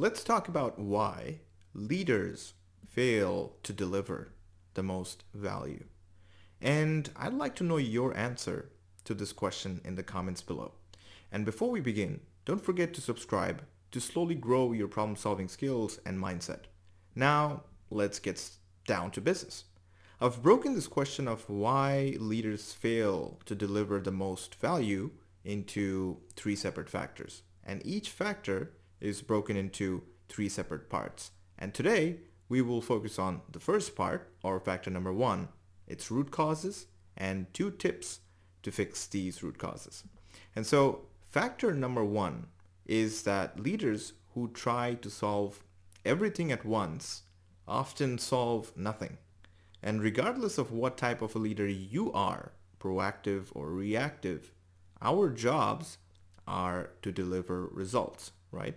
Let's talk about why leaders fail to deliver the most value. And I'd like to know your answer to this question in the comments below. And before we begin, don't forget to subscribe to slowly grow your problem-solving skills and mindset. Now, let's get down to business. I've broken this question of why leaders fail to deliver the most value into three separate factors. And each factor is broken into three separate parts. And today, we will focus on the first part, or factor number one, its root causes, and 2 tips to fix these root causes. And so, factor number one is that leaders who try to solve everything at once often solve nothing. And regardless of what type of a leader you are, proactive or reactive, our jobs are to deliver results, right?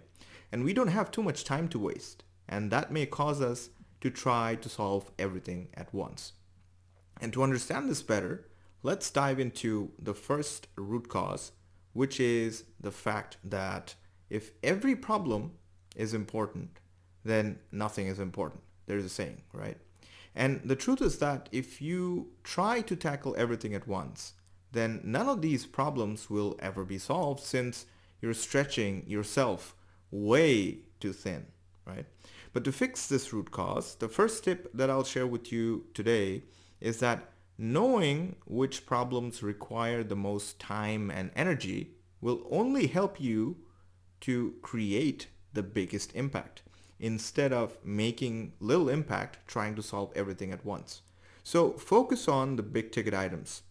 And we don't have too much time to waste. And that may cause us to try to solve everything at once. And to understand this better, let's dive into the first root cause, which is the fact that if every problem is important, then nothing is important. There's a saying, right? And the truth is that if you try to tackle everything at once, then none of these problems will ever be solved since you're stretching yourself way too thin, right? But to fix this root cause, the first tip that I'll share with you today is that knowing which problems require the most time and energy will only help you to create the biggest impact instead of making little impact trying to solve everything at once. So focus on the big ticket items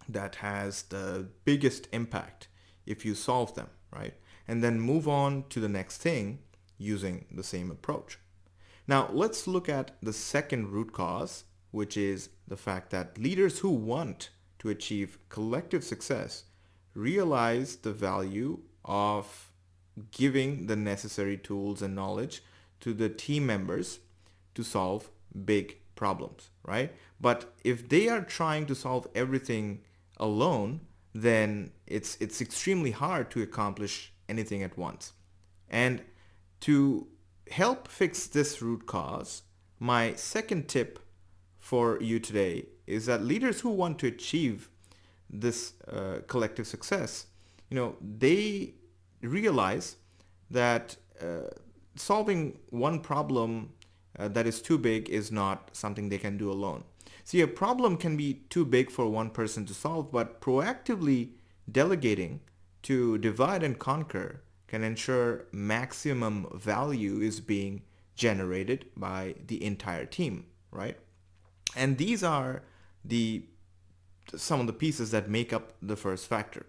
that has the biggest impact if you solve them, right? And then move on to the next thing using the same approach. Now let's look at the second root cause, which is the fact that leaders who want to achieve collective success realize the value of giving the necessary tools and knowledge to the team members to solve big problems, right? But if they are trying to solve everything alone, then it's extremely hard to accomplish anything at once. And to help fix this root cause, my second tip for you today is that leaders who want to achieve this collective success, they realize that solving one problem that is too big is not something they can do alone. See, a problem can be too big for one person to solve, but proactively delegating to divide and conquer can ensure maximum value is being generated by the entire team, right? And these are some of the pieces that make up the first factor.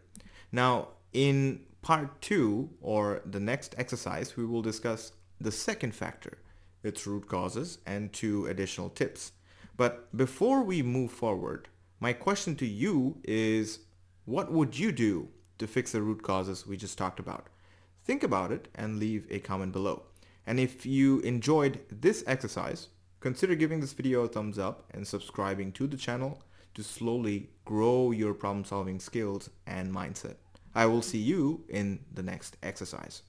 Now, in part 2, or the next exercise, we will discuss the second factor, its root causes, and 2 additional tips. But before we move forward, my question to you is, what would you do to fix the root causes we just talked about? Think about it and leave a comment below. And if you enjoyed this exercise, consider giving this video a thumbs up and subscribing to the channel to slowly grow your problem-solving skills and mindset. I will see you in the next exercise.